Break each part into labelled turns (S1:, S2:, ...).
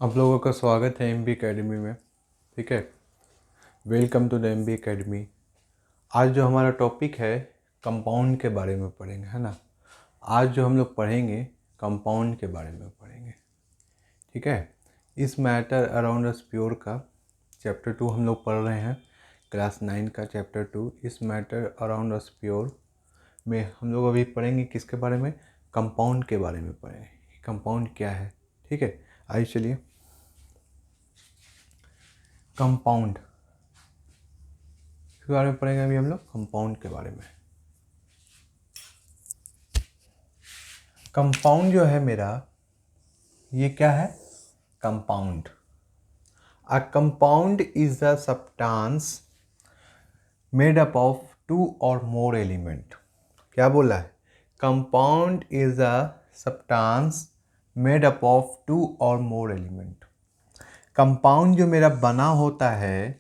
S1: आप लोगों का स्वागत है एमबी एकेडमी में। ठीक है, welcome to the MB academy. आज जो हमारा टॉपिक है कंपाउंड के बारे में पढ़ेंगे, है ना। आज जो हम लोग पढ़ेंगे कंपाउंड के बारे में पढ़ेंगे। ठीक है, इस मैटर अराउंड अस प्योर का चैप्टर 2 हम लोग पढ़ रहे हैं, क्लास 9 का चैप्टर 2। इस मैटर अराउंड अस प्योर में हम लोग अभी पढ़ेंगे किसके बारे में? कंपाउंड के बारे में पढ़ेंगे। कंपाउंड क्या है? ठीक है, आइए चलिए। कंपाउंड के बारे में पढ़ेंगे अभी हम लोग, कंपाउंड के बारे में। कंपाउंड जो है मेरा, ये क्या है? Compound. A compound is a substance made up of 2 और मोर एलिमेंट। क्या बोला है? Compound is a substance made up of 2 और मोर एलिमेंट। कंपाउंड जो मेरा बना होता है,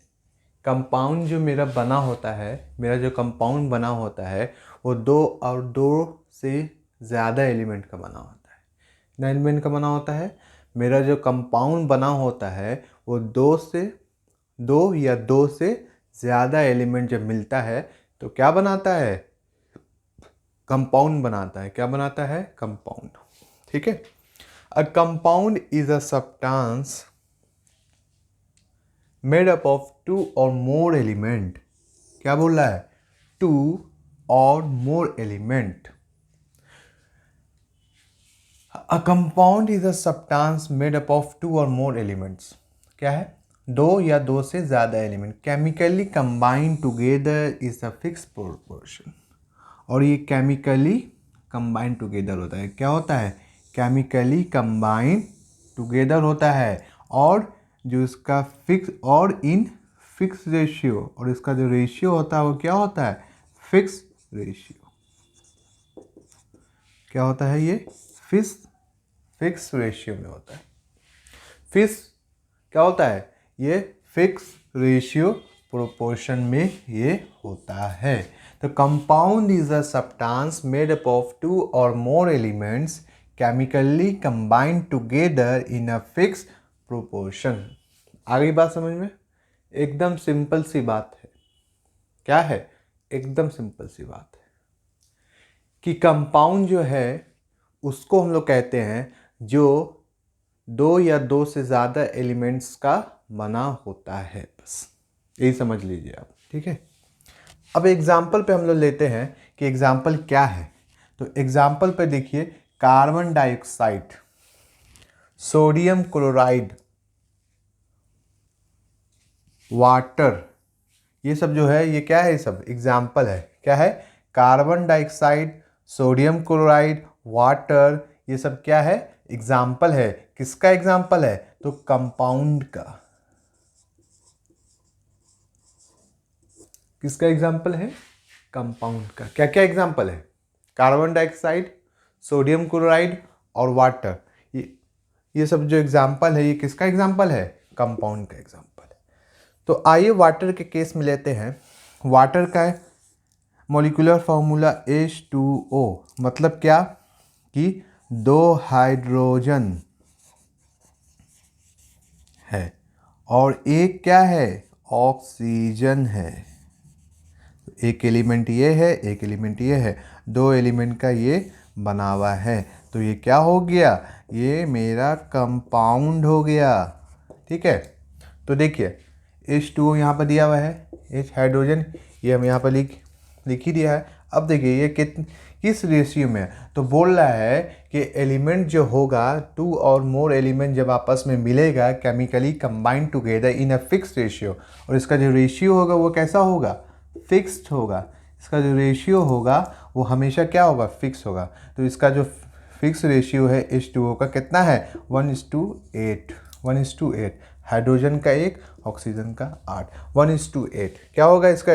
S1: कंपाउंड जो मेरा बना होता है, मेरा जो कंपाउंड बना होता है वो 2 और 2 से ज़्यादा एलिमेंट का बना होता है। कितना एलिमेंट का बना होता है? मेरा जो कंपाउंड बना होता है वो 2 या 2 से ज़्यादा एलिमेंट जब मिलता है तो क्या बनाता है? कंपाउंड बनाता है। क्या बनाता है? कंपाउंड। ठीक है, a compound is a substance made up of 2 और मोर एलिमेंट। क्या बोल रहा है? 2 और more element. A compound is a substance made up of 2 और मोर एलिमेंट्स। क्या है? 2 या 2 से ज़्यादा element chemically combined together is a fix proportion. और ये केमिकली कंबाइंड टुगेदर होता है। क्या होता है? केमिकली कंबाइंड टुगेदर होता है, और जो इसका फिक्स और इन फिक्स रेशियो, और इसका जो रेशियो होता है वो क्या होता है? Fix ratio. क्या होता है ये? फिक्स रेशियो में होता है। फिक्स क्या होता है? ये फिक्स रेशियो प्रोपोर्शन में ये होता है। तो compound is a substance made up of 2 और more elements chemically combined together in a fix proportion. आगे बात समझ में? एकदम सिंपल सी बात है। क्या है? एकदम सिंपल सी बात है कि कंपाउंड जो है उसको हम लोग कहते हैं जो 2 या 2 से ज़्यादा एलिमेंट्स का बना होता है। बस यही समझ लीजिए आप। ठीक है, अब एग्जाम्पल पे हम लोग लेते हैं कि एग्जाम्पल क्या है। तो एग्जाम्पल पे देखिए, carbon dioxide, sodium chloride, water, ये सब जो है ये क्या है? ये सब एग्जाम्पल है। क्या है? Carbon dioxide, sodium chloride, water, ये सब क्या है? एग्जाम्पल है। किसका एग्जाम्पल है? तो कंपाउंड का। किसका एग्जाम्पल है? कंपाउंड का। क्या क्या एग्जाम्पल है? कार्बन डाइऑक्साइड, सोडियम क्लोराइड और वाटर। ये सब जो एग्जाम्पल है ये किसका एग्जाम्पल है? कंपाउंड का एग्जाम्पल है। तो आइए वाटर के केस में लेते हैं। वाटर का मॉलिक्यूलर फॉर्मूला H2O, मतलब क्या कि 2 हाइड्रोजन है और एक क्या है? ऑक्सीजन है। एक एलिमेंट ये है, एक एलिमेंट ये है, 2 एलिमेंट का ये बना हुआ है। तो ये क्या हो गया? ये मेरा कंपाउंड हो गया। ठीक है, तो देखिए H2O यहाँ पर दिया हुआ है, H हाइड्रोजन, ये हम यहाँ पर लिख ही दिया है। अब देखिए ये किस रेशियो में है? तो बोल रहा है कि एलिमेंट जो होगा 2 और मोर एलिमेंट जब आपस में मिलेगा chemically combined together in a fix ratio, और इसका जो रेशियो होगा वो कैसा होगा? फिक्स्ड होगा। इसका जो रेशियो होगा वो हमेशा क्या होगा? फिक्स होगा। तो इसका जो फिक्स रेशियो है H2O का कितना है? 1:8। 1:8। हाइड्रोजन का 1, ऑक्सीजन का 8। 1:8 क्या होगा इसका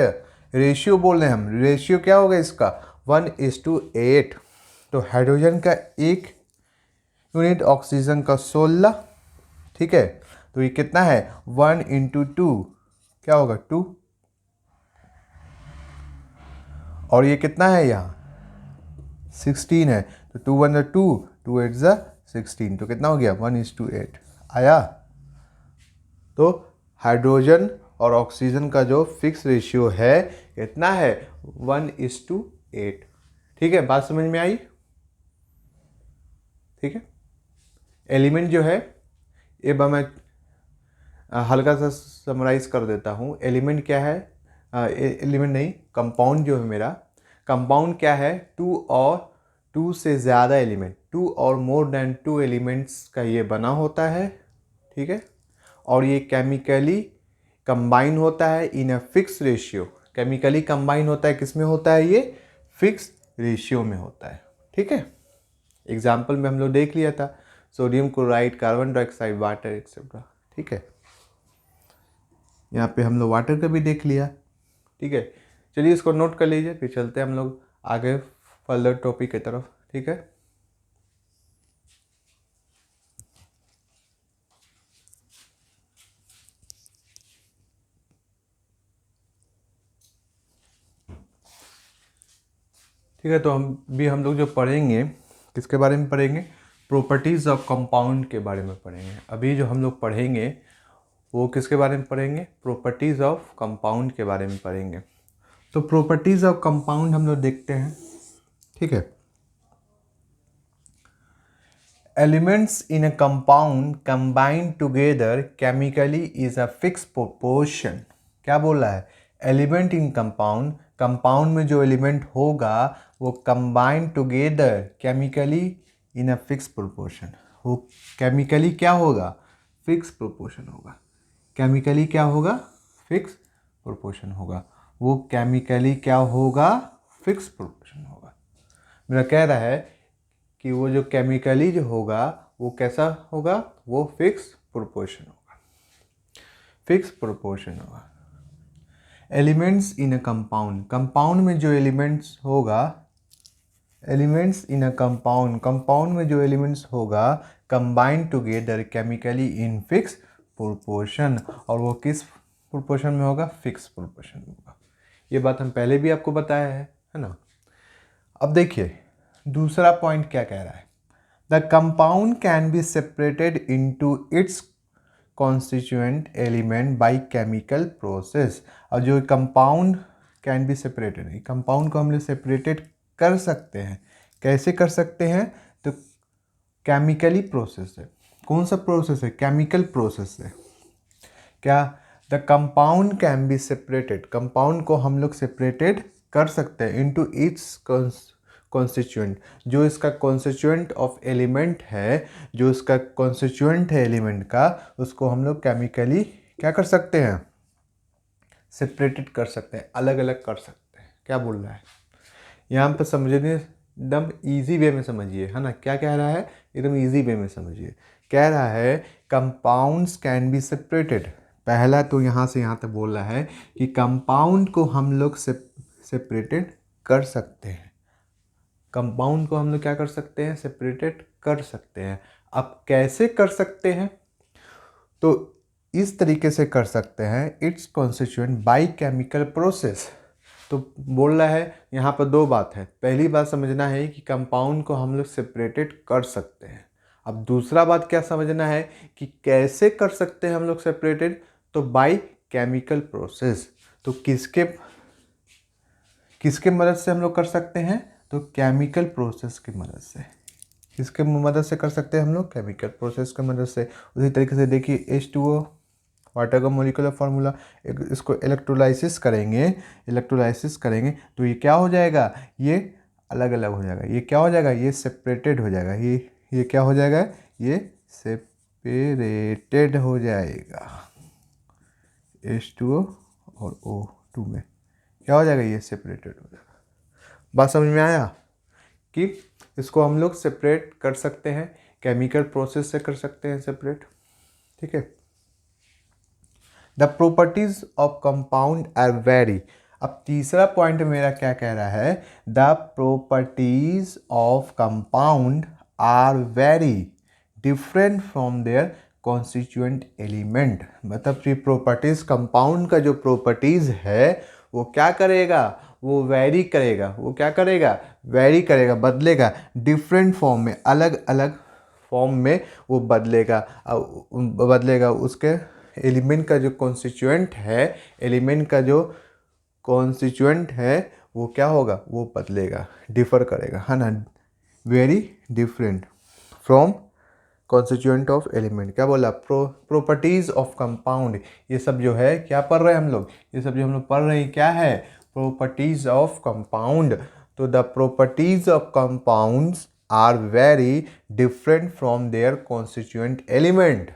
S1: रेशियो? बोल रहे हैं हम, रेशियो क्या होगा इसका? 1:8। तो हाइड्रोजन का 1 यूनिट, ऑक्सीजन का 16। ठीक है, तो ये कितना है? 1:2 क्या होगा? 2। और ये कितना है यहाँ? 16 है। तो 2 1 2, 2 8 16, तो कितना हो गया? 1:8। आया। तो हाइड्रोजन और ऑक्सीजन का जो फिक्स रेशियो है कितना है, 1:8। ठीक है, बात समझ में आई। ठीक है, एलिमेंट जो है, ये मैं हल्का सा समराइज कर देता हूँ। एलिमेंट क्या है, एलिमेंट नहीं, कंपाउंड जो है मेरा, कंपाउंड क्या है, टू से ज़्यादा एलिमेंट, 2 और मोर देन 2 एलिमेंट्स का ये बना होता है। ठीक है, और ये केमिकली कंबाइन होता है in a fix ratio. Chemically combine होता है, किस में होता है, ये फिक्स रेशियो में होता है। ठीक है, एग्जाम्पल में हम लोग देख लिया था, sodium chloride, carbon dioxide, water etcetera. ठीक है, यहाँ पे हम लोग वाटर का भी देख लिया। ठीक है, चलिए इसको नोट कर लीजिए, फिर चलते हैं हम लोग आगे फर्दर टॉपिक की तरफ। ठीक है, ठीक है, तो हम लोग जो पढ़ेंगे, किसके बारे में पढ़ेंगे, प्रॉपर्टीज़ ऑफ कंपाउंड के बारे में पढ़ेंगे। अभी जो हम लोग पढ़ेंगे वो किसके बारे में पढ़ेंगे, प्रॉपर्टीज़ ऑफ कंपाउंड के बारे में पढ़ेंगे। तो प्रॉपर्टीज़ ऑफ कंपाउंड हम लोग देखते हैं। ठीक है, elements in a compound combined together chemically is a fix proportion. क्या बोल रहा है, एलिमेंट इन कंपाउंड, कंपाउंड में जो एलिमेंट होगा वो combined together chemically in a fix proportion. वो केमिकली क्या होगा, फिक्स प्रोपोर्शन होगा। केमिकली क्या होगा, फिक्स प्रोपोर्शन होगा। वो केमिकली क्या होगा, फिक्स प्रोपोर्शन होगा। मेरा कह रहा है कि वो जो केमिकली जो होगा वो कैसा होगा, वो फिक्स प्रोपोर्शन होगा, फिक्स प्रोपोर्शन होगा। Elements in a compound, compound में जो एलिमेंट्स होगा, elements in a compound, compound में जो एलिमेंट्स होगा combined together chemically in fix proportion. और वो किस प्रोपोर्शन में होगा, फिक्स प्रोपोर्शन में होगा। ये बात हम पहले भी आपको बताया है ना। अब देखिए दूसरा पॉइंट क्या कह रहा है, the compound can be separated into its constituent element by chemical process. और जो compound can be separated, compound को हम लोग सेपरेटेड कर सकते हैं। कैसे कर सकते हैं, तो केमिकली प्रोसेस है। कौन सा प्रोसेस है, केमिकल प्रोसेस है। क्या, the compound can be separated, compound को हम लोग सेपरेटेड कर सकते हैं इनटू इट्स कॉन्स्टिट्यूएंट, जो इसका कॉन्स्टिट्यूएंट ऑफ एलिमेंट है, जो इसका कॉन्स्टिट्यूएंट है एलिमेंट का, उसको हम लोग केमिकली क्या कर सकते हैं, सेपरेटेड कर सकते हैं, अलग अलग कर सकते हैं। क्या बोल रहा है, यहाँ पर समझने एकदम ईजी वे में समझिए, है ना। क्या कह रहा है, एकदम ईजी वे में समझिए। कह रहा है कंपाउंड्स कैन बी सेपरेटेड। पहला तो यहाँ से यहाँ तक बोल रहा है कि कंपाउंड को हम लोग सेपरेटेड कर सकते हैं। कंपाउंड को हम लोग क्या कर सकते हैं, सेपरेटेड कर सकते हैं। अब कैसे कर सकते हैं, तो इस तरीके से कर सकते हैं, it's constituent by chemical process. तो बोल रहा है यहाँ पर दो बात है। पहली बात समझना है कि कंपाउंड को हम लोग सेपरेटेड कर सकते हैं। अब दूसरा बात क्या समझना है कि कैसे कर सकते हैं हम लोग सेपरेटेड, तो बाय केमिकल प्रोसेस। तो किसके किसके मदद से हम लोग कर सकते हैं, तो केमिकल प्रोसेस की मदद से। किसके मदद से कर सकते हैं हम लोग, केमिकल प्रोसेस की मदद से। उसी तरीके से देखिए H2O, वाटर का मोलिकुलर फार्मूला, इसको इलेक्ट्रोलाइसिस करेंगे, इलेक्ट्रोलाइसिस करेंगे तो ये क्या हो जाएगा, ये अलग अलग हो जाएगा। ये क्या हो जाएगा, ये सेपरेटेड हो जाएगा। ये क्या हो जाएगा, ये सेपरेटेड हो जाएगा। H2O और O2 में क्या हो जाएगा, ये सेपरेटेड हो जाएगा। बात समझ में आया कि इसको हम लोग सेपरेट कर सकते हैं, केमिकल प्रोसेस से कर सकते हैं सेपरेट। ठीक है, the properties of compound are vary. अब तीसरा पॉइंट मेरा क्या कह रहा है, the properties of compound are very different from their constituent element. मतलब ये प्रॉपर्टीज, कंपाउंड का जो प्रॉपर्टीज है वो क्या करेगा, वो वेरी करेगा। वो क्या करेगा, वेरी करेगा, बदलेगा, डिफरेंट फॉर्म में, अलग अलग फॉर्म में वो बदलेगा। उसके एलिमेंट का जो कॉन्स्टिट्यूएंट है वो क्या होगा, वो बदलेगा, डिफर करेगा, है ना। Very different from constituent of element. क्या बोला, प्रॉपर्टीज ऑफ कंपाउंड। ये सब जो है क्या पढ़ रहे हैं हम लोग, ये सब जो हम लोग पढ़ रहे हैं क्या है, प्रॉपर्टीज ऑफ कंपाउंड। तो the properties of compounds are very different from their constituent element.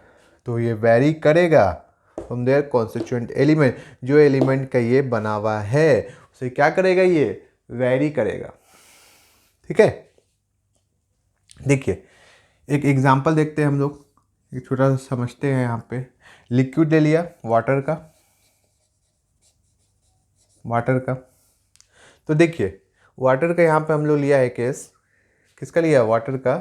S1: तो ये वेरी करेगा फ्रॉम देयर कॉन्स्टिट्यूएंट एलिमेंट। जो एलिमेंट का ये बना हुआ है उसे क्या करेगा, ये वेरी करेगा। ठीक है, देखिए एक एग्जाम्पल देखते हैं हम लोग, एक छोटा सा समझते हैं। यहाँ पे लिक्विड ले लिया वाटर का। तो देखिए वाटर का यहाँ पे हम लोग लिया है केस, किसका लिया, वाटर का।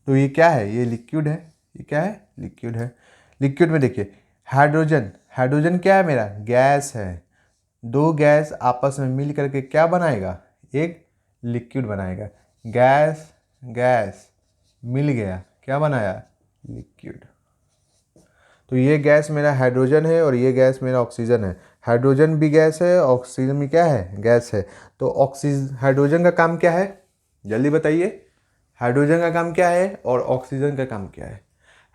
S1: तो ये क्या है, ये लिक्विड है, ये क्या है, लिक्विड है। लिक्विड में देखिए हाइड्रोजन क्या है, मेरा गैस है। दो गैस आपस में मिल करके क्या बनाएगा, एक लिक्विड बनाएगा। गैस मिल गया, क्या बनाया, लिक्विड। तो ये गैस मेरा हाइड्रोजन है और ये गैस मेरा ऑक्सीजन है। हाइड्रोजन भी गैस है, ऑक्सीजन भी क्या है, गैस है। तो हाइड्रोजन का काम क्या है, जल्दी बताइए, हाइड्रोजन का काम क्या है और ऑक्सीजन का काम क्या है।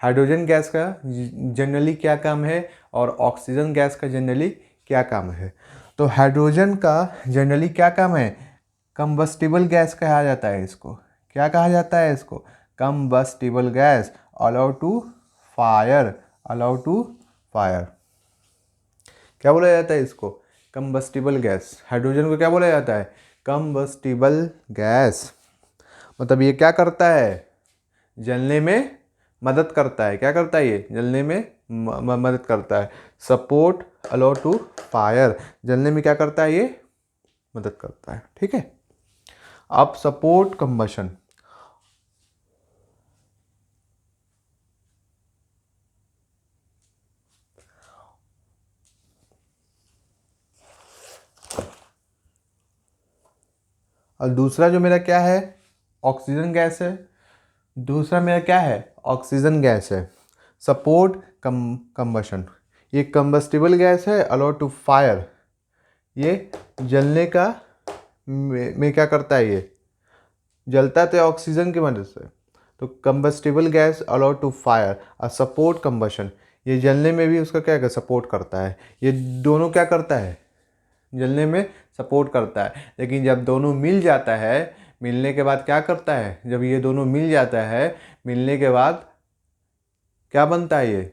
S1: हाइड्रोजन गैस का जनरली क्या काम है और ऑक्सीजन गैस का जनरली क्या काम है। तो हाइड्रोजन का जनरली क्या काम है, कंबस्टिबल गैस कहा जाता है इसको। क्या कहा जाता है इसको, combustible gas, allow to fire. क्या बोला जाता है इसको, कंबस्टिबल गैस। हाइड्रोजन को क्या बोला जाता है, कंबस्टिबल गैस। मतलब ये क्या करता है, जलने में मदद करता है। क्या करता है ये, जलने में मदद करता है। सपोर्ट अलाउ टू फायर, जलने में क्या करता है, ये मदद करता है। ठीक है, अब सपोर्ट कंबशन। और दूसरा जो मेरा क्या है, ऑक्सीजन गैस है। दूसरा मेरा क्या है, ऑक्सीजन गैस है। सपोर्ट कंबशन, ये कंबस्टिबल गैस है, अलाउ टू फायर। ये जलने का में क्या करता है, ये जलता तो ऑक्सीजन की मदद से। तो combustible gas allow to fire और सपोर्ट कंबशन, ये जलने में भी उसका क्या सपोर्ट करता है। ये दोनों क्या करता है, जलने में सपोर्ट करता है। लेकिन जब दोनों मिल जाता है, मिलने के बाद क्या करता है, जब ये दोनों मिल जाता है, मिलने के बाद क्या बनता है, ये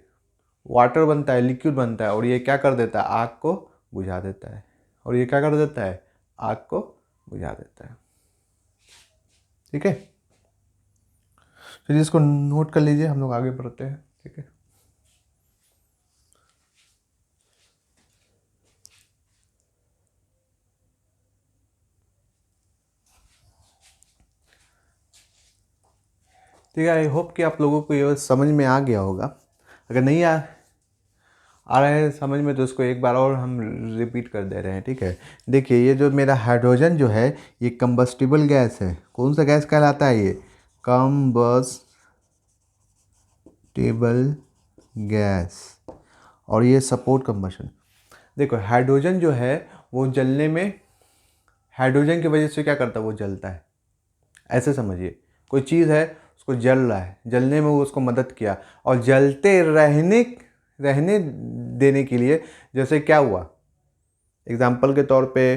S1: वाटर बनता है, लिक्विड बनता है। और ये क्या कर देता है, आग को बुझा देता है। और ये क्या कर देता है, आग को बुझा देता है। ठीक है, चलिए इसको नोट कर लीजिए, हम लोग आगे बढ़ते हैं। ठीक है, ठीक है। आई होप कि आप लोगों को ये समझ में आ गया होगा। अगर नहीं आ रहा है समझ में तो इसको एक बार और हम रिपीट कर दे रहे हैं। ठीक है, देखिए ये जो मेरा हाइड्रोजन जो है ये कंबस्टिबल गैस है। कौन सा गैस कहलाता है, ये कंबस्टिबल गैस। और ये सपोर्ट कंबशन। देखो हाइड्रोजन जो है वो जलने में, हाइड्रोजन की वजह से क्या करता है, वो जलता है। ऐसे समझिए, कोई चीज़ है उसको जल रहा है, जलने में वो उसको मदद किया। और जलते रहने देने के लिए, जैसे क्या हुआ, एग्जाम्पल के तौर पे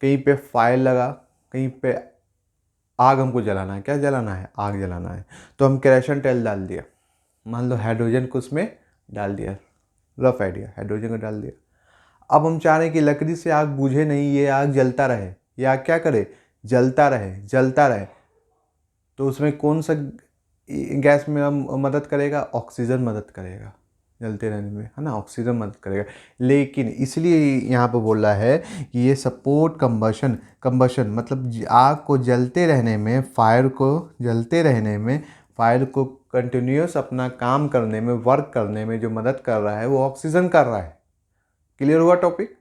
S1: कहीं पे फायर लगा, कहीं पे आग हमको जलाना है। क्या जलाना है, आग जलाना है। तो हम केरोसिन तेल डाल दिया, मान लो हाइड्रोजन को उसमें डाल दिया, रफ आइडिया, हाइड्रोजन को डाल दिया। अब हम चाह रहे हैं कि लकड़ी से आग बुझे नहीं, ये आग जलता रहे। ये आग क्या करे, जलता रहे। तो उसमें कौन सा गैस में मदद करेगा, ऑक्सीजन मदद करेगा जलते रहने में, है ना, ऑक्सीजन मदद करेगा। लेकिन इसलिए यहाँ पे बोल रहा है कि ये सपोर्ट कंबशन मतलब आग को जलते रहने में, फायर को कंटिन्यूस अपना काम करने में, वर्क करने में जो मदद कर रहा है वो ऑक्सीजन कर रहा है। क्लियर हुआ टॉपिक।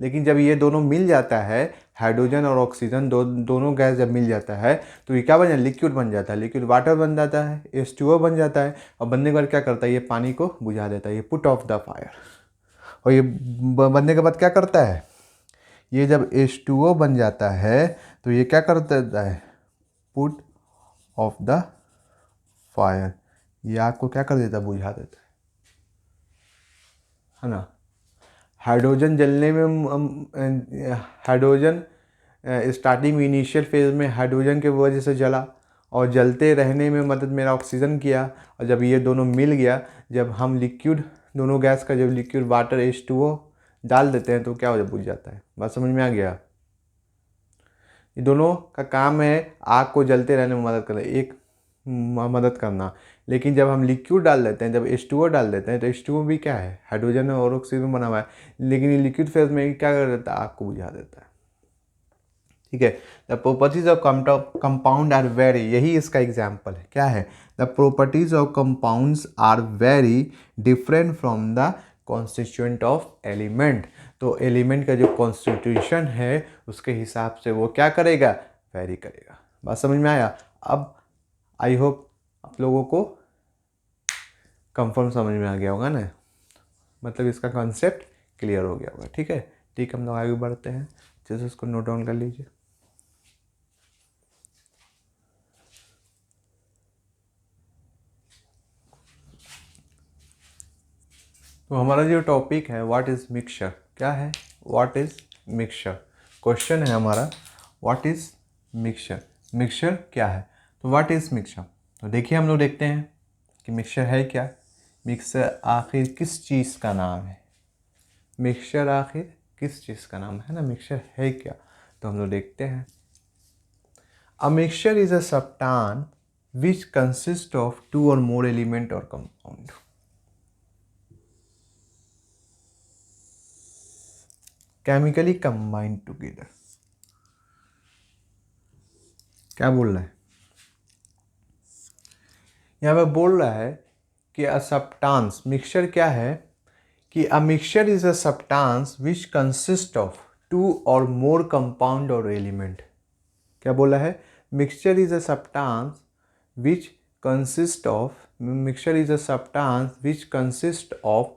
S1: लेकिन जब ये दोनों मिल जाता है, हाइड्रोजन और ऑक्सीजन दोनों गैस जब मिल जाता है तो ये क्या बन जाता है, लिक्विड बन जाता है, लिक्विड वाटर बन जाता है, H2O बन जाता है। और बनने के बाद क्या करता है, ये पानी को बुझा देता है, ये पुट ऑफ द फायर। और ये बनने के बाद क्या करता है, ये जब H2O बन जाता है तो ये क्या कर देता है, पुट ऑफ द फायर, ये आग को क्या कर देता है, बुझा देता है ना। हाइड्रोजन जलने में हाइड्रोजन स्टार्टिंग में इनिशियल फेज में हाइड्रोजन के वजह से जला और जलते रहने में मदद मेरा ऑक्सीजन किया। और जब ये दोनों मिल गया, जब हम लिक्विड दोनों गैस का जब लिक्विड वाटर H2O डाल देते हैं तो क्या हो जाए, बुझ जाता है। बात समझ में आ गया। ये दोनों का काम है आग को जलते रहने में मदद करना, एक मदद करना। लेकिन जब हम लिक्विड डाल देते हैं, जब H2O डाल देते हैं तो H2O भी क्या है, हाइड्रोजन और ऑक्सीजन बना हुआ है, लेकिन ये लिक्विड फेज में क्या कर देता है, आग को बुझा देता है। ठीक है। The properties of compound are vary, यही इसका एग्जाम्पल है, क्या है, the properties of compounds are very different from the constituent of element. तो एलिमेंट का जो कॉन्स्टिट्यूशन है उसके हिसाब से वो क्या करेगा, वेरी करेगा। बात समझ में आया। अब आई होप आप लोगों को कंफर्म समझ में आ गया होगा ना, मतलब इसका कॉन्सेप्ट क्लियर हो गया होगा। ठीक है, ठीक, हम लोग आगे बढ़ते हैं, जैसे उसको नोट डाउन कर लीजिए। तो हमारा जो टॉपिक है व्हाट इज़ मिक्सचर, क्या है, व्हाट इज़ मिक्सचर, क्वेश्चन है हमारा, व्हाट इज़ मिक्सचर, मिक्सचर क्या है। तो व्हाट इज़ मिक्सचर, तो देखिए हम लोग देखते हैं कि मिक्सचर है क्या, मिक्सचर आखिर किस चीज़ का नाम है, मिक्सचर आखिर किस चीज़ का नाम है ना, मिक्सचर है क्या, तो हम लोग देखते हैं। A mixture is a substance which consist of two or more element or compound. Chemically combined together. क्या बोल रहा है, यहाँ पे बोल रहा है कि अ सब्सटेंस, मिक्सचर क्या है, कि a mixture is a substance which consist of two or more compound or element. क्या बोला है, mixture is a substance which consist of, mixture is a substance which consist of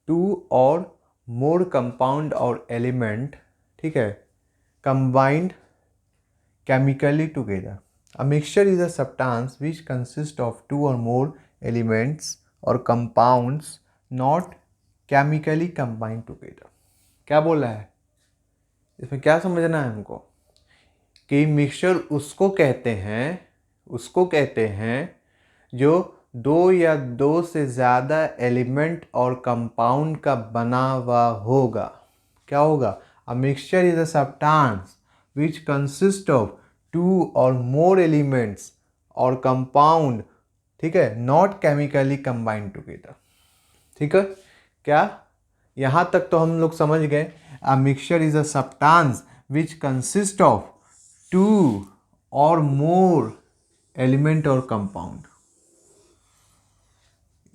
S1: two or more compound or element, ठीक है, combined chemically together. A mixture is a substance which consists of two or more elements or compounds not chemically combined together. क्या बोला है, इसमें क्या समझना है हमको, कि मिक्सचर उसको कहते हैं जो दो या दो से ज़्यादा एलिमेंट और कंपाउंड का बना हुआ होगा। क्या होगा, a mixture is a substance which consist of two or more elements और कंपाउंड, ठीक है, नॉट केमिकली कंबाइंड टुगेदर। ठीक है, क्या, यहाँ तक तो हम लोग समझ गए। A mixture is a substance which consist of two or more element or compound.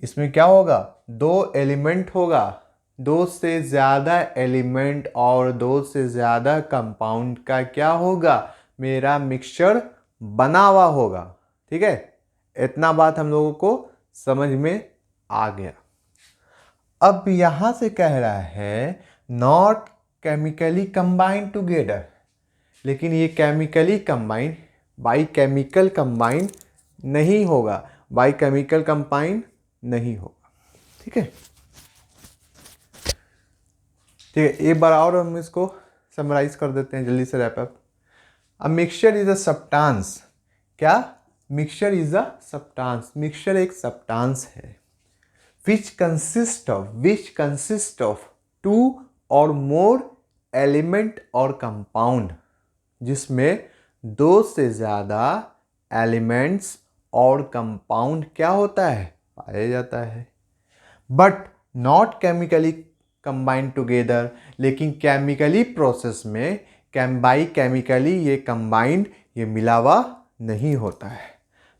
S1: इसमें क्या होगा, दो एलिमेंट होगा, दो से ज़्यादा एलिमेंट और दो से ज़्यादा कंपाउंड का क्या होगा, मेरा मिक्सचर बना हुआ होगा। ठीक है, इतना बात हम लोगों को समझ में आ गया। अब यहां से कह रहा है नॉट केमिकली कंबाइंड टुगेदर, लेकिन ये chemically combined, by chemical combined नहीं होगा, बाई केमिकल कंबाइंड नहीं होगा। ठीक है, ठीक है, एक बार और हम इसको समराइज कर देते हैं जल्दी से, wrap up. A mixture is a substance, क्या, mixture is a substance, mixture एक सब्सटेंस है, which consist of two or more element or compound, जिसमें दो से ज़्यादा एलिमेंट्स और कंपाउंड क्या होता है, पाया जाता है, but not chemically combined together, लेकिन केमिकली प्रोसेस में बाई केमिकली ये कंबाइंड, ये मिलावा नहीं होता है।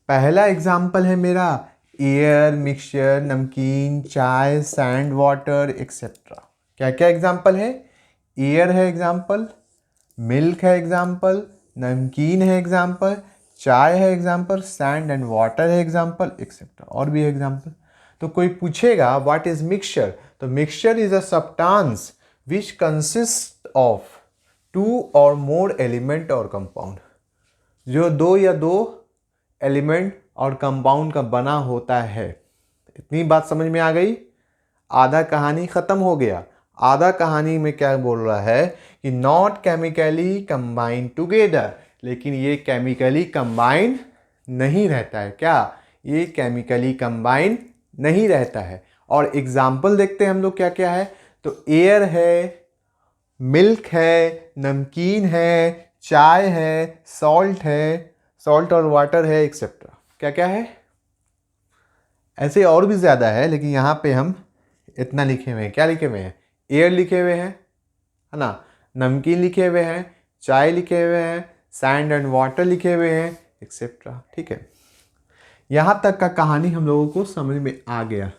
S1: पहला एग्जाम्पल है मेरा एयर, मिक्सचर, नमकीन, चाय, सैंड वाटर एक्सेट्रा। क्या क्या एग्जाम्पल है, एयर है एग्जाम्पल, मिल्क है एग्जाम्पल, नमकीन है एग्जाम्पल, चाय है एग्जाम्पल, सैंड एंड वाटर है एग्जाम्पल, एक्सेट्रा, और भी है एग्जाम्पल। तो कोई पूछेगा व्हाट इज मिक्सचर, तो mixture is a substance which consist of 2 और मोर एलिमेंट और कंपाउंड, जो 2 या 2 एलिमेंट और कंपाउंड का बना होता है। इतनी बात समझ में आ गई? आधा कहानी खत्म हो गया। आधा कहानी में क्या बोल रहा है कि नॉट केमिकली कंबाइंड टुगेदर, लेकिन ये केमिकली कंबाइंड नहीं रहता है। क्या ये केमिकली कंबाइंड नहीं रहता है? और एग्जाम्पल देखते हैं हम लोग क्या क्या है। तो एयर है, मिल्क है, नमकीन है, चाय है, सॉल्ट और वाटर है, एक्सेट्रा। क्या क्या है? ऐसे और भी ज़्यादा है, लेकिन यहाँ पे हम इतना लिखे हुए हैं। क्या लिखे हुए हैं? एयर लिखे हुए हैं, है ना, नमकीन लिखे हुए हैं, चाय लिखे हुए हैं, सैंड एंड वाटर लिखे हुए हैं, एक्सेट्रा। ठीक है, यहाँ तक का कहानी हम लोगों को समझ में आ गया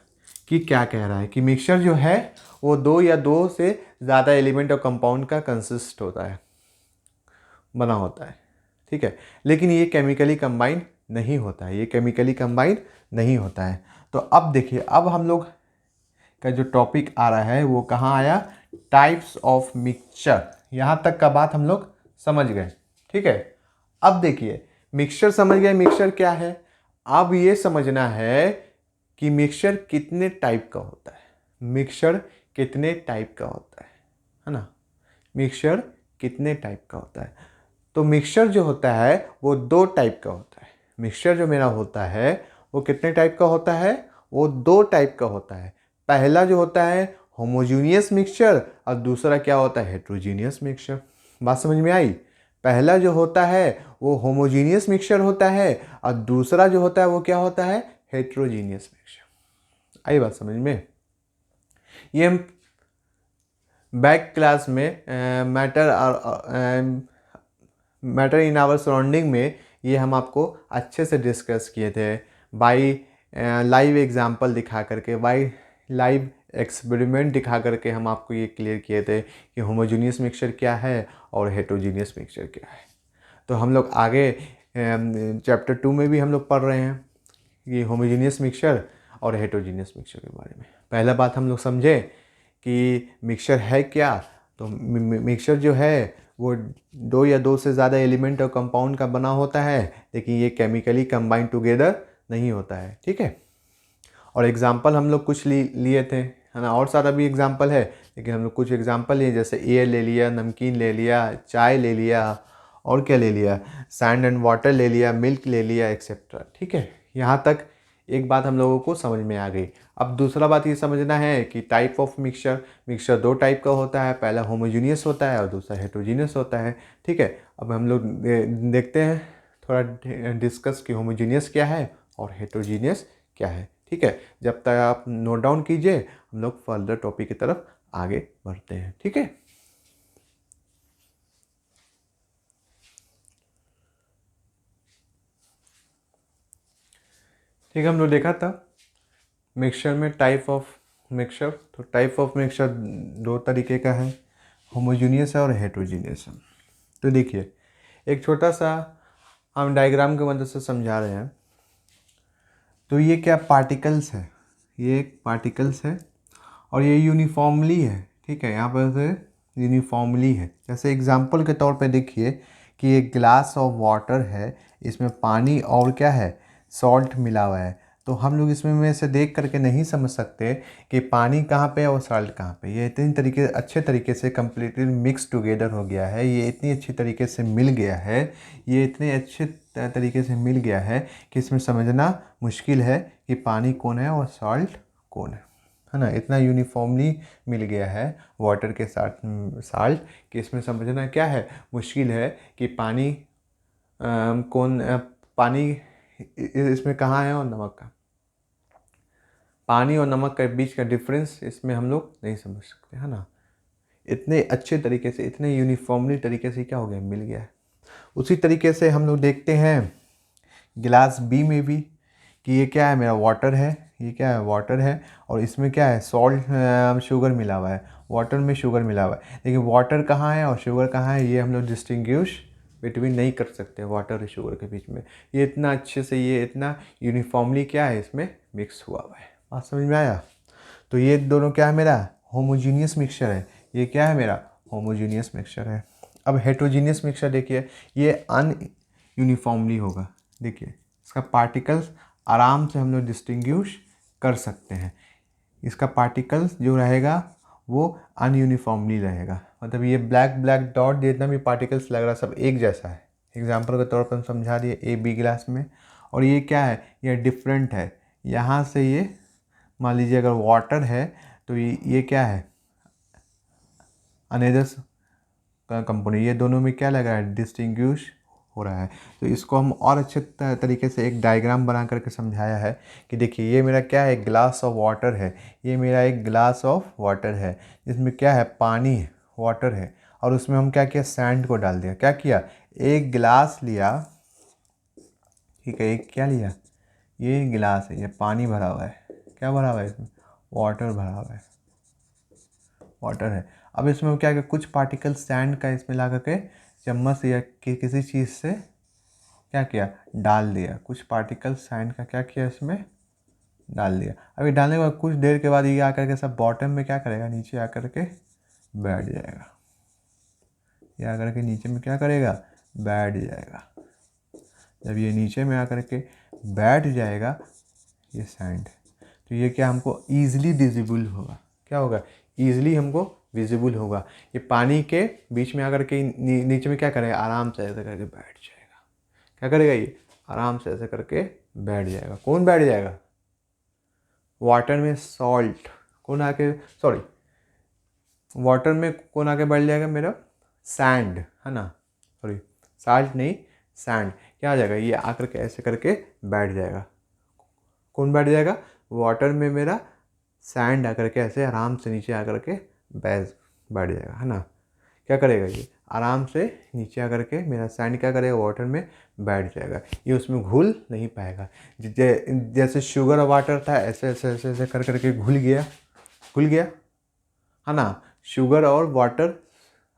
S1: कि क्या कह रहा है कि मिक्सचर जो है वो 2 या 2 से ज़्यादा एलिमेंट और कंपाउंड का कंसिस्ट होता है, बना होता है। ठीक है, लेकिन ये केमिकली कंबाइंड नहीं होता है, ये केमिकली कंबाइंड नहीं होता है। तो अब देखिए, अब हम लोग का जो टॉपिक आ रहा है वो कहाँ आया? Types of mixture. यहाँ तक का बात हम लोग समझ गए। ठीक है, अब देखिए, मिक्सचर समझ गए, मिक्सचर क्या है। अब ये समझना है कि मिक्सचर कितने टाइप का होता है। मिक्सचर कितने टाइप का होता है ना, मिक्सचर कितने टाइप का होता है। तो मिक्सचर जो होता है वो 2 टाइप का होता है। मिक्सचर जो मेरा होता है वो कितने टाइप का होता है? वो 2 टाइप का होता है। पहला जो होता है होमोजीनियस मिक्सचर, और दूसरा क्या होता है? Heterogeneous mixture. बात समझ में आई? पहला जो होता है वो होमोजीनियस मिक्सचर होता है, और दूसरा जो होता है वो क्या होता है? Heterogeneous mixture. आई बात समझ में? ये हम बैक क्लास में मैटर इन आवर सराउंडिंग में ये हम आपको अच्छे से डिस्कस किए थे, बाई लाइव एग्जांपल दिखा करके, बाई लाइव एक्सपेरिमेंट दिखा करके हम आपको ये क्लियर किए थे कि होमोजीनियस मिक्सचर क्या है और हेट्रोजीनियस मिक्सचर क्या है। तो हम लोग आगे चैप्टर 2 में भी हम लोग पढ़ रहे हैं कि होमोजीनियस मिक्सचर और हेट्रोजीनियस मिक्सचर के बारे में। पहला बात हम लोग समझे कि मिक्सचर है क्या। तो मिक्सचर जो है वो 2 या 2 से ज़्यादा एलिमेंट और कंपाउंड का बना होता है, लेकिन ये केमिकली कंबाइंड टुगेदर नहीं होता है। ठीक है, और एग्जाम्पल हम लोग कुछ लिए थे, है ना, और सारा भी एग्जाम्पल है, लेकिन हम लोग कुछ एग्जाम्पल लिए, जैसे एयर ले लिया, नमकीन ले लिया, चाय ले लिया, और क्या ले लिया, सैंड एंड वाटर ले लिया, मिल्क ले लिया, एक्सेट्रा। ठीक है, यहाँ तक एक बात हम लोगों को समझ में आ गई। अब दूसरा बात ये समझना है कि टाइप ऑफ मिक्सचर 2 टाइप का होता है। पहला होमोजीनियस होता है और दूसरा हेट्रोजीनियस होता है। ठीक है, अब हम लोग देखते हैं, थोड़ा डिस्कस कि होमोजीनियस क्या है और हेट्रोजीनियस क्या है। ठीक है, जब तक आप नोट डाउन कीजिए, हम लोग फर्दर टॉपिक की तरफ आगे बढ़ते हैं। ठीक है, ठीक है, हम लोग देखा था मिक्सचर में टाइप ऑफ मिक्सचर। तो टाइप ऑफ मिक्सचर 2 तरीके का है, होमोजीनियस है और हेट्रोजीनियस है। तो देखिए, एक छोटा सा हम डायग्राम की मदद से समझा रहे हैं। तो ये क्या पार्टिकल्स है, ये एक पार्टिकल्स है और ये यूनिफॉर्मली है। ठीक है, यहाँ पर से यूनिफॉर्मली है। जैसे एग्जांपल के तौर पे देखिए कि एक ग्लास ऑफ वाटर है, इसमें पानी और क्या है, सॉल्ट मिला हुआ है। तो हम लोग इसमें में से देख करके नहीं समझ सकते कि पानी कहाँ पे है और सॉल्ट कहाँ पे। ये इतनी अच्छे तरीके से कम्प्लीटली मिक्स टुगेदर हो गया है, ये इतनी अच्छी तरीके से मिल गया है, ये इतने अच्छे तरीके से मिल गया है कि इसमें समझना मुश्किल है कि पानी कौन है और सॉल्ट कौन है ना। इतना यूनिफॉर्मली मिल गया है वाटर के साथ साल्ट कि इसमें समझना क्या है, मुश्किल है कि पानी पानी इसमें कहाँ है और नमक का, पानी और नमक के बीच का डिफरेंस इसमें हम लोग नहीं समझ सकते, है ना। इतने अच्छे तरीके से, इतने यूनिफॉर्मली तरीके से क्या हो गया, मिल गया है। उसी तरीके से हम लोग देखते हैं गिलास बी में भी कि ये क्या है, मेरा वाटर है, ये क्या है, वाटर है, और इसमें क्या है, सॉल्ट शुगर मिला हुआ है, वाटर में शुगर मिला हुआ है। लेकिन वाटर कहाँ है और शुगर कहाँ है, ये हम लोग डिस्टिंग्विश बिटवीन नहीं कर सकते वाटर और शुगर के बीच में। ये इतना अच्छे से, ये इतना यूनिफॉर्मली क्या है, इसमें मिक्स हुआ हुआ है। बात समझ में आया? तो ये दोनों क्या है, मेरा होमोजीनियस मिक्सचर है। ये क्या है, मेरा होमोजीनियस मिक्सचर है। अब हेट्रोजीनियस मिक्सचर देखिए, ये अन यूनिफॉर्मली होगा। देखिए इसका पार्टिकल्स आराम से हम लोग डिस्टिंग्विश कर सकते हैं। इसका पार्टिकल्स जो रहेगा वो अनयूनिफॉर्मली रहेगा, मतलब ये ब्लैक ब्लैक डॉट जितना भी पार्टिकल्स लग रहा है सब एक जैसा है। एग्जाम्पल के तौर पर हम समझा दिए ए बी ग्लास में। और ये क्या है, ये डिफरेंट है। यहाँ से ये मान लीजिए अगर वाटर है तो ये क्या है, अनदर कंपोनेंट। ये दोनों में क्या लगा है, डिस्टिंग्विश हो रहा है। तो इसको हम और अच्छे तरीके से एक डायग्राम बना करके समझाया है कि देखिए ये मेरा क्या है, एक ग्लास ऑफ वाटर है। ये मेरा एक ग्लास ऑफ वाटर है जिसमें क्या है, पानी वाटर है, और उसमें हम क्या किया, सैंड को डाल दिया। क्या किया, एक गिलास लिया, ठीक है, एक क्या लिया, ये गिलास है, ये पानी भरा हुआ है। क्या भरा हुआ है इसमें, वाटर भरा हुआ है, वाटर है। अब इसमें क्या किया, कुछ पार्टिकल सैंड का इसमें ला करके चम्मच या किसी चीज़ से क्या किया, डाल दिया। कुछ पार्टिकल सैंड का क्या किया, इसमें डाल दिया। अभी डालने के बाद कुछ देर के बाद ये आकर के सब बॉटम में क्या करेगा, नीचे आकर के बैठ जाएगा। ये आकर के नीचे में क्या करेगा, बैठ जाएगा। जब ये नीचे में आकर के बैठ जाएगा ये सैंड, तो ये क्या हमको ईजिली विजिबल होगा। क्या होगा, ईजिली हमको विजिबल होगा। ये पानी के बीच में आकर के नीचे में क्या करेगा, आराम से ऐसे करके बैठ जाएगा। क्या करेगा, ये आराम से ऐसे करके बैठ जाएगा। कौन बैठ जाएगा, वाटर में सॉल्ट कौन आके, सॉरी, वाटर में कौन आके बैठ जाएगा, मेरा सैंड है ना, सॉरी साल्ट नहीं, सैंड। क्या आ जाएगा, ये आकर के ऐसे करके बैठ जाएगा। कौन बैठ जाएगा, वाटर में मेरा सैंड आकर के ऐसे आराम से नीचे आकर के बैठ जाएगा, है ना। क्या करेगा, ये आराम से नीचे आकर के मेरा सैंड क्या करेगा, वाटर में बैठ जाएगा। ये उसमें घुल नहीं पाएगा। जैसे शुगर और वाटर था, ऐसे ऐसे ऐसे ऐसे कर करके घुल गया, घुल गया, है ना। शुगर और वाटर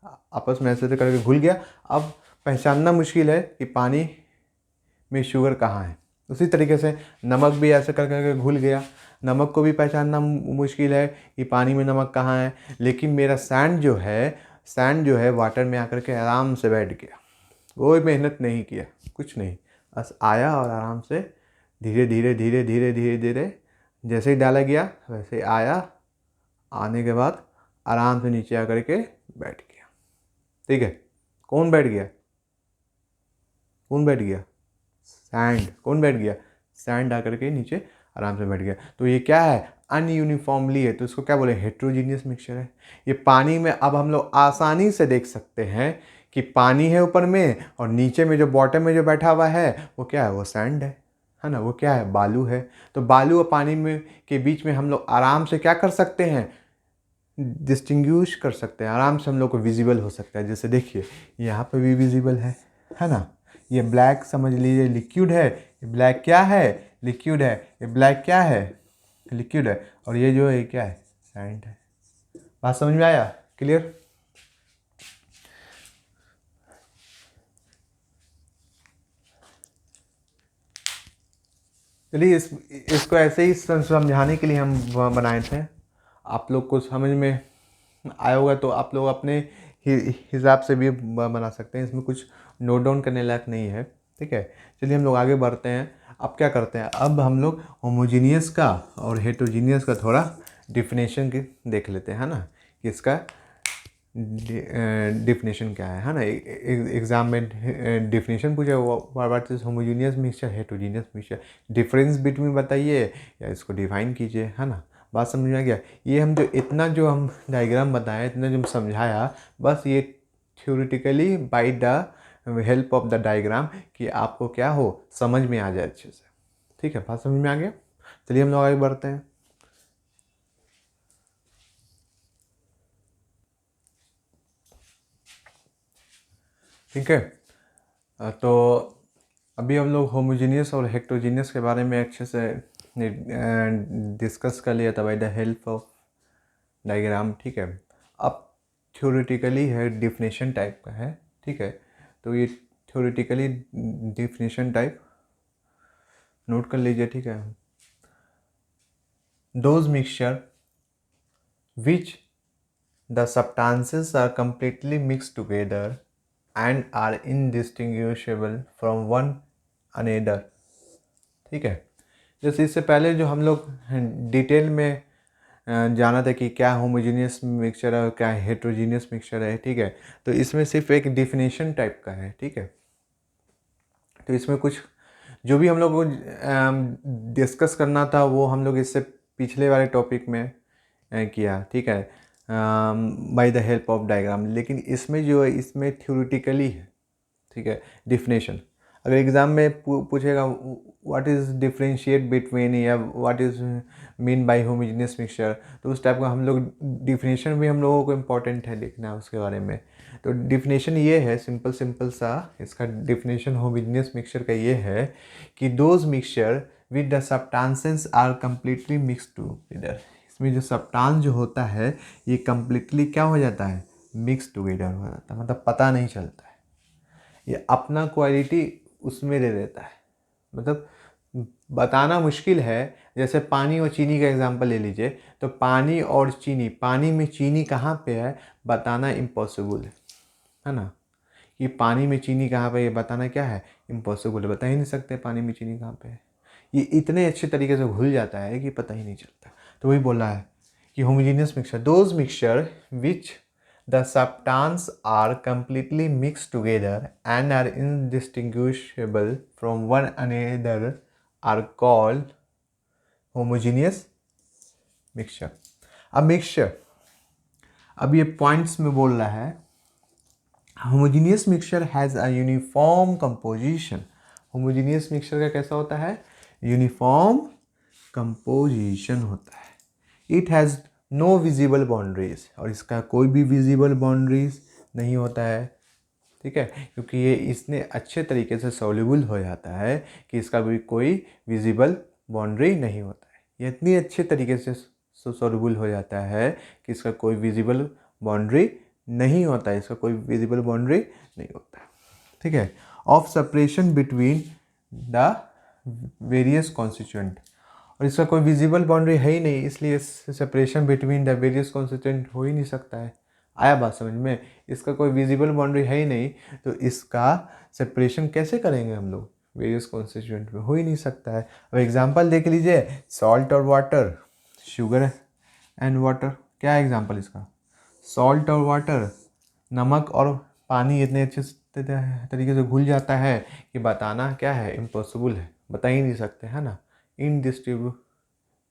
S1: आपस में ऐसे ऐसे करके घुल गया। अब पहचानना मुश्किल है कि पानी में शुगर कहाँ है। उसी तरीके से नमक भी ऐसे कर करके घुल गया। नमक को भी पहचानना मुश्किल है कि पानी में नमक कहाँ है। लेकिन मेरा सैंड जो है वाटर में आकर के आराम से बैठ गया। कोई मेहनत नहीं किया, कुछ नहीं, बस आया और आराम से धीरे धीरे धीरे धीरे धीरे धीरे जैसे ही डाला गया वैसे ही आया। आने के बाद आराम से नीचे आकर के बैठ गया। ठीक है, कौन बैठ गया, कौन बैठ गया, सैंड। कौन बैठ गया, सैंड आकर के नीचे आराम से बैठ गया। तो ये क्या है, अनयूनिफॉर्मली है, तो इसको क्या बोले, हेट्रोजीनियस मिक्सचर है। ये पानी में अब हम लोग आसानी से देख सकते हैं कि पानी है ऊपर में, और नीचे में जो बॉटम में जो बैठा हुआ है वो क्या है, वो सैंड है ना, वो क्या है, बालू है। तो बालू और पानी में के बीच में हम लोग आराम से क्या कर सकते हैं, डिस्टिंग्विश कर सकते हैं। आराम से हम लोग को विजिबल हो सकता है। जैसे देखिए यहाँ पे भी विजिबल है ना। ये ब्लैक समझ लीजिए लिक्विड है, ये ब्लैक क्या है, लिक्विड है। ये ब्लैक क्या है, लिक्विड है। और ये जो है क्या है, सैंड है। बात समझ में आया, क्लियर। चलिए इसको ऐसे ही समझाने के लिए हम बनाए थे। आप लोग को समझ में आया होगा तो आप लोग अपने हिसाब से भी बना सकते हैं। इसमें कुछ नोट डाउन करने लायक नहीं है। ठीक है, चलिए हम लोग आगे बढ़ते हैं। अब क्या करते हैं, अब हम लोग होमोजीनियस का और हेट्रोजीनियस का थोड़ा डिफिनेशन देख लेते हैं, है ना, कि इसका डिफिनेशन क्या है ना। एग्जाम में डिफिनेशन पूछा, what is homogeneous mixture, heterogeneous mixture, difference between बताइए या इसको डिफाइन कीजिए, है ना। बात समझ में आ गया। ये हम जो हम डायग्राम बताए, इतना जो हम समझाया, बस ये theoretically by the help of the diagram, कि आपको क्या हो, समझ में आ जाए अच्छे से। ठीक है, बात समझ में आ गया। चलिए हम लोग आगे बढ़ते हैं। ठीक है, तो अभी हम लोग होमोजीनियस और हेट्रोजीनियस के बारे में अच्छे से डिस्कस कर लिया था by the help of diagram, ठीक है। अब थ्योरेटिकली है, डिफिनेशन टाइप का है, ठीक है। तो ये थ्योरेटिकली डिफिनेशन टाइप नोट कर लीजिए, ठीक है। Those mixture which the substances are completely mixed together and are indistinguishable from one another, ठीक है। जैसे इससे पहले जो हम लोग डिटेल में जाना था कि क्या होमोजीनियस मिक्सचर है और क्या हेट्रोजीनियस मिक्सचर है, ठीक है। तो इसमें सिर्फ एक डिफिनेशन टाइप का है, ठीक है। तो इसमें कुछ जो भी हम लोग को डिस्कस करना था वो हम लोग इससे पिछले वाले टॉपिक में किया, ठीक है, by the help of diagram. लेकिन इसमें जो है इसमें थ्योरेटिकली है, ठीक है, डिफिनेशन। अगर एग्ज़ाम में पूछेगा व्हाट इज़ डिफरेंशिएट बिटवीन या what is mean by homogeneous mixture, तो उस टाइप का हम लोग डिफिनेशन भी हम लोगों को इम्पोर्टेंट है लिखना उसके बारे में। तो डिफिनेशन ये है, सिंपल सा इसका डिफिनेशन होमोजेनियस मिक्सचर का ये है कि those mixture with the substances are completely mix together. इसमें जो सब्सटेंस जो होता है ये कम्प्लीटली क्या हो जाता है, मिक्स टूगेदर हो जाता है, मतलब पता नहीं चलता है, ये अपना क्वालिटी उसमें दे देता है। मतलब बताना मुश्किल है। जैसे पानी और चीनी का एग्जांपल ले लीजिए, तो पानी और चीनी, पानी में चीनी कहाँ पे है बताना इम्पॉसिबल है ना। कि पानी में चीनी कहाँ पे है ये बताना क्या है, इम्पॉसिबल है, बता ही नहीं सकते पानी में चीनी कहाँ पे है। ये इतने अच्छे तरीके से घुल जाता है कि पता ही नहीं चलता। तो वही बोला है कि homogeneous mixture, those mixture which the substance are completely mixed together and are indistinguishable from one another are called homogeneous mixture। अब मिक्सचर, अब ये पॉइंट्स में बोल रहा है, homogeneous mixture has a uniform composition। homogeneous mixture का कैसा होता है, यूनिफॉर्म कंपोजिशन होता है। It has no visible boundaries, और इसका कोई भी विजिबल बाउंड्रीज नहीं होता है, ठीक है, क्योंकि ये इसने अच्छे तरीके से सॉल्युबल हो जाता है कि इसका भी कोई विजिबल बाउंड्री नहीं होता है। ये इतनी अच्छे तरीके से सॉल्युबल हो जाता है कि इसका कोई विजिबल बाउंड्री नहीं होता है, इसका कोई विजिबल बाउंड्री नहीं होता है, ठीक है। Of separation between the various constituent, और इसका कोई विजिबल बाउंड्री है ही नहीं, इसलिए separation between the various constituent हो ही नहीं सकता है। आया बात समझ में, इसका कोई विजिबल बाउंड्री है ही नहीं, तो इसका सेपरेशन कैसे करेंगे हम लोग, वेरियस कॉन्स्टिट्यूएंट में हो ही नहीं सकता है। अब एग्जांपल देख लीजिए, सॉल्ट और वाटर, शुगर एंड वाटर, क्या है एग्जांपल इसका, सॉल्ट और वाटर, नमक और पानी इतने अच्छे तरीके से घुल जाता है कि बताना क्या है, इम्पॉसिबल है, बता ही नहीं सकते, है ना।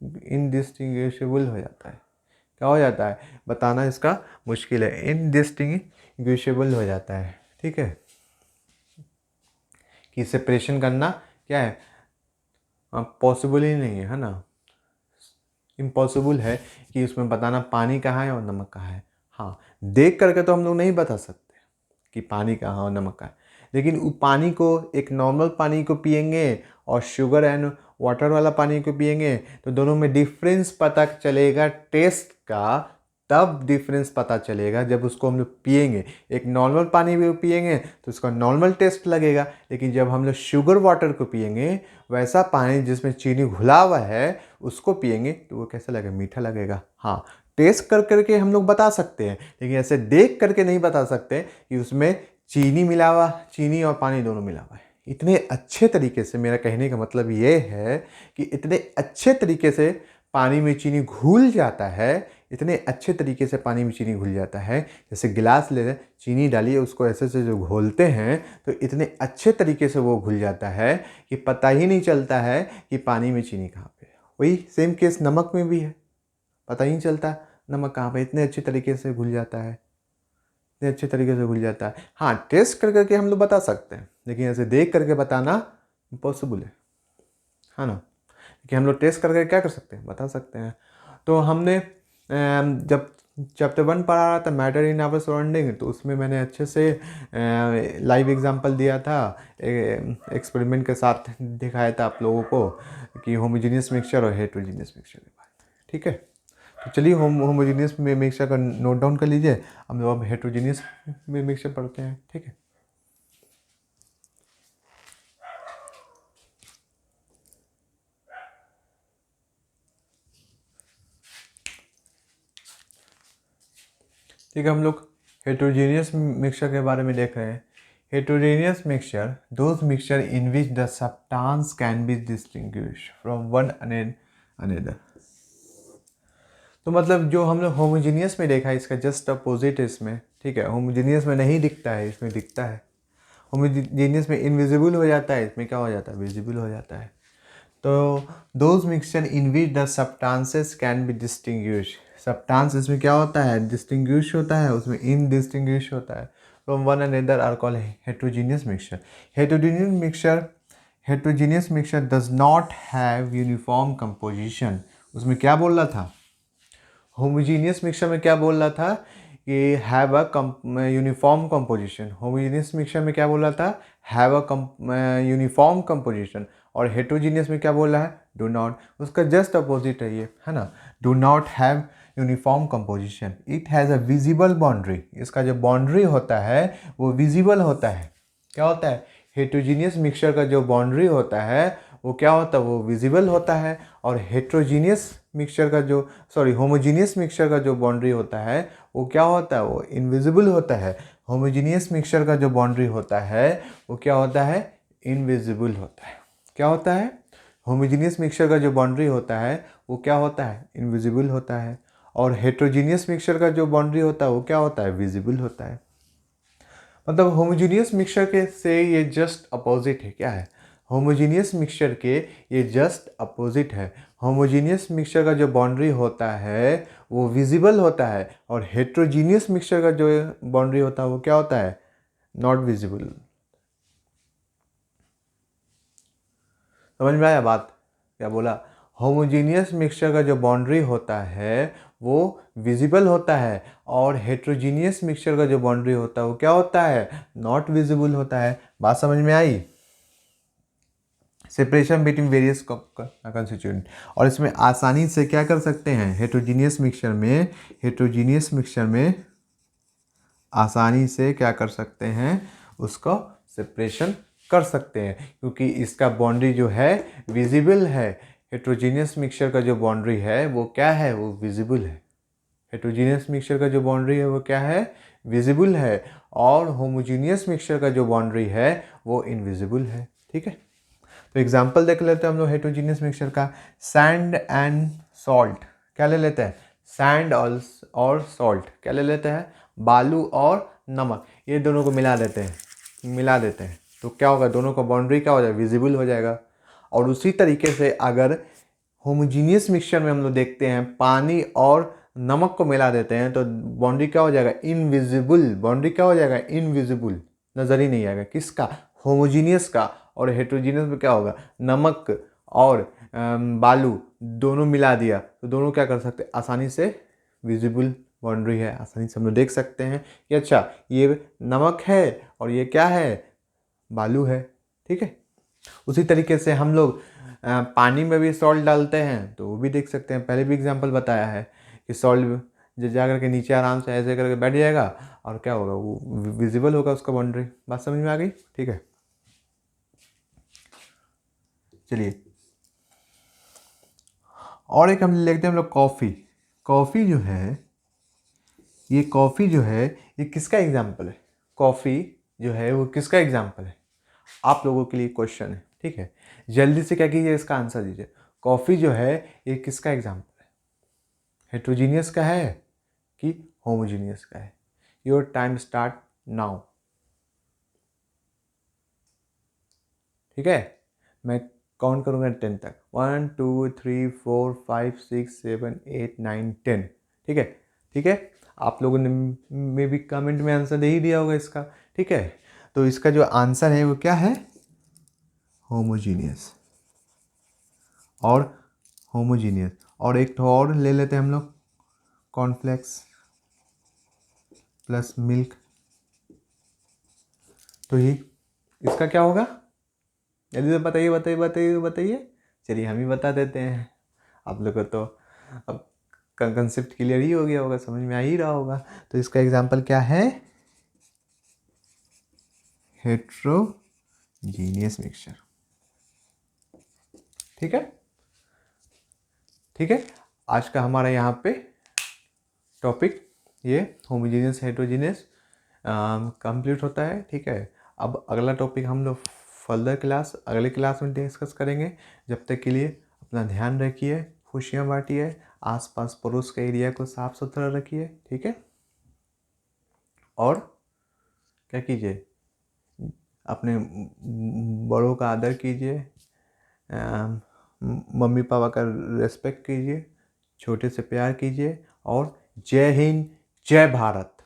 S1: इनडिस्टिंग्विशेबल हो जाता है, क्या हो जाता है, बताना इसका मुश्किल है, इनडिस्टिंग्विशेबल हो जाता है, ठीक है। कि सेपरेशन करना क्या है, पॉसिबल ही नहीं है ना, इम्पॉसिबल है कि उसमें बताना पानी कहाँ है और नमक कहाँ है। हाँ, देख करके तो हम लोग नहीं बता सकते कि पानी कहाँ है और नमक कहाँ है, लेकिन वो पानी को, एक नॉर्मल पानी को पिएंगे और शुगर एंड वाटर वाला पानी को पिएंगे तो दोनों में डिफरेंस पता चलेगा टेस्ट का, तब डिफरेंस पता चलेगा जब उसको हम लोग पिएंगे। एक नॉर्मल पानी भी पिएंगे तो उसका नॉर्मल टेस्ट लगेगा, लेकिन जब हम लोग शुगर वाटर को पिएंगे, वैसा पानी जिसमें चीनी घुला हुआ है उसको पिएंगे तो वो कैसा लगेगा, मीठा लगेगा। हाँ, टेस्ट कर करके हम लोग बता सकते हैं, लेकिन ऐसे देख करके नहीं बता सकते कि उसमें चीनी मिला हुआ, चीनी और पानी दोनों मिला हुआ है। इतने अच्छे तरीके से, मेरा कहने का मतलब ये है कि इतने अच्छे तरीके से पानी में चीनी घुल जाता है, इतने अच्छे तरीके से पानी में चीनी घुल जाता है। जैसे गिलास ले लें, चीनी डालिए, उसको ऐसे से जो घोलते हैं तो इतने अच्छे तरीके से वो घुल जाता है कि पता ही नहीं चलता है कि पानी में चीनी कहाँ पे है। वही सेम केस नमक में भी है, पता ही नहीं चलता नमक कहाँ पे, इतने अच्छे तरीके से घुल जाता है, इतने अच्छे तरीके से घुल जाता है। हाँ, टेस्ट कर करके हम लोग बता सकते हैं, लेकिन ऐसे देख करके बताना इम्पॉसिबल है ना। कि हम लोग टेस्ट करके क्या कर सकते हैं, बता सकते हैं। तो हमने जब चैप्टर 1 पढ़ा रहा था मैटर इन आवर सराउंडिंग, तो उसमें मैंने अच्छे से लाइव एग्जांपल दिया था, एक्सपेरिमेंट के साथ दिखाया था आप लोगों को कि होमोजेनियस मिक्सचर और हेटेरोजेनियस मिक्सचर के बारे में। ठीक है, तो चलिए होमोजेनियस मिक्सचर का नोट डाउन कर लीजिए, हम लोग अब हेटेरोजेनियस मिक्सचर पढ़ते हैं। ठीक है, ठीक है, हम लोग हेटेरोजेनियस मिक्सचर के बारे में देख रहे हैं। Heterogeneous mixture those mixture in which the substance can be distinguish from one another. तो मतलब जो हम लोग होमोजेनियस में देखा है इसका जस्ट अपोजिट है इसमें। ठीक है, होमोजेनियस में नहीं दिखता है, इसमें दिखता है। होमोजेनियस में इनविजिबल हो जाता है, इसमें क्या हो जाता है, विजिबल हो जाता है। तो those mixture in which the substances can be distinguish, substance इसमें क्या होता है, डिस्टिंग्विश होता है, उसमें इनडिस्टिंग्विश होता है। From one another are called heterogeneous mixture. Heterogeneous mixture does not have uniform composition. उसमें क्या बोल रहा था, होमोजेनियस मिक्सचर में क्या बोल रहा था कि have a uniform composition. Homogeneous mixture में क्या बोल रहा था, हैव अ यूनिफॉर्म कंपोजिशन। और हेटेरोजेनियस में क्या बोल रहा है, डू नॉट। उसका जस्ट अपोजिट है ये, है ना, do not have uniform composition, it has a visible boundary. इसका जो बाउंड्री होता है वो विजिबल होता है। क्या होता है, हेटेरोजेनियस मिक्सचर का जो बाउंड्री होता है वो क्या होता है, वो विजिबल होता है। और हेटेरोजेनियस मिक्सचर का जो होमोजेनियस मिक्सचर का जो बाउंड्री होता है वो क्या होता है, वो इनविजिबल होता है। होमोजेनियस मिक्सचर का जो बाउंड्री होता है वो क्या होता है, इनविजिबल होता है। क्या होता है, होमोजेनियस मिक्सचर का जो बाउंड्री होता है वो क्या होता है, इनविजिबल होता है। और हेटेरोजेनियस मिक्सचर का जो बाउंड्री होता है वो क्या होता है, विजिबल होता है। मतलब होमोजेनियस मिक्सचर के से ये जस्ट अपोजिट है। क्या है, होमोजेनियस मिक्सचर के ये जस्ट अपोजिट है। होमोजेनियस मिक्सचर का जो बाउंड्री होता है वो विजिबल होता है, और हेटेरोजेनियस मिक्सचर का जो बाउंड्री होता है वो क्या होता है, नॉट विजिबल। समझ में आया बात, क्या बोला, होमोजेनियस मिक्सचर का जो बाउंड्री होता है वो विजिबल होता है, और हेटेरोजेनियस मिक्सचर का जो बाउंड्री होता है वो क्या होता है, नॉट विजिबल होता है। बात समझ में आई, सेपरेशन बिटवीन वेरियस कंस्टिट्यूएंट। और इसमें आसानी से क्या कर सकते हैं, हेटेरोजेनियस मिक्सचर में आसानी से क्या कर सकते हैं, उसको सेपरेशन कर सकते हैं, क्योंकि इसका बाउंड्री जो है विजिबल है। हेटेरोजेनियस मिक्सचर का जो बाउंड्री है वो क्या है, वो विजिबल है। हेटेरोजेनियस मिक्सचर का जो बाउंड्री है वो क्या है, विजिबल है। और होमोजेनियस मिक्सचर का जो बाउंड्री है वो इनविजिबल है। ठीक है, तो एग्जाम्पल देख लेते हैं हम लोग हेटेरोजेनियस मिक्सचर का। सैंड एंड सॉल्ट, क्या ले लेते हैं, सैंड और सॉल्ट, क्या ले लेते हैं, बालू और नमक, ये दोनों को मिला देते हैं, तो क्या होगा, दोनों का बाउंड्री क्या हो जाएगा, विजिबल हो जाएगा। और उसी तरीके से अगर होमोजीनियस मिक्सचर में हम लोग देखते हैं पानी और नमक को मिला देते हैं तो बाउंड्री क्या हो जाएगा, इनविजिबल। बाउंड्री क्या हो जाएगा, इनविजिबल, नज़र ही नहीं आएगा, किसका, होमोजीनियस का। और हेटेरोजीनियस में क्या होगा, नमक और बालू दोनों मिला दिया तो दोनों क्या कर सकते हैं, आसानी से विजिबल बाउंड्री है, आसानी से हम लोग देख सकते हैं कि अच्छा ये नमक है और ये क्या है, बालू है। ठीक है, उसी तरीके से हम लोग पानी में भी सॉल्ट डालते हैं तो वो भी देख सकते हैं। पहले भी एग्जांपल बताया है कि सॉल्ट जा करके नीचे आराम से ऐसे करके बैठ जाएगा और क्या होगा, वो विजिबल होगा उसका बाउंड्री। बात समझ में आ गई, ठीक है। चलिए और एक हम लेते हैं हम लोग कॉफ़ी। कॉफ़ी जो है ये किसका एग्जाम्पल है, कॉफ़ी जो है वो किसका एग्जाम्पल है, आप लोगों के लिए क्वेश्चन है। ठीक है, जल्दी से क्या कीजिए, इसका आंसर दीजिए। कॉफ़ी जो है ये किसका एग्जाम्पल है, हेटेरोजीनियस का है कि होमोजीनियस का है। Your time start now. ठीक है, मैं काउंट करूँगा 10 तक, 1 2 3 4 5 6 7 8 9 10। ठीक है, ठीक है, आप लोगों ने में भी कमेंट में आंसर दे ही दिया होगा इसका। ठीक है, तो इसका जो आंसर है वो क्या है, होमोजीनियस और होमोजीनियस। और एक तो और ले लेते हैं हम लोग, कॉर्नफ्लेक्स। प्लस मिल्क, तो ये इसका क्या होगा? जल्दी से बताइए बताइए बताइए बताइए। चलिए हम ही बता देते हैं, आप लोग को तो अब कंसेप्ट क्लियर ही हो गया होगा, समझ में आ ही रहा होगा। तो इसका एग्जाम्पल क्या है? Heterogeneous mixture. ठीक है, ठीक है। आज का हमारा यहाँ पे टॉपिक ये होमोजीनियस हेट्रोजीनियस कंप्लीट होता है। ठीक है, अब अगला टॉपिक हम लोग फर्दर क्लास अगले क्लास में डिस्कस करेंगे। जब तक के लिए अपना ध्यान रखिए, खुशियाँ बांटिए, आसपास पड़ोस के एरिया को साफ सुथरा रखिए। ठीक है, और क्या कीजिए, अपने बड़ों का आदर कीजिए, मम्मी पापा का रेस्पेक्ट कीजिए, छोटे से प्यार कीजिए, और जय हिंद जय भारत।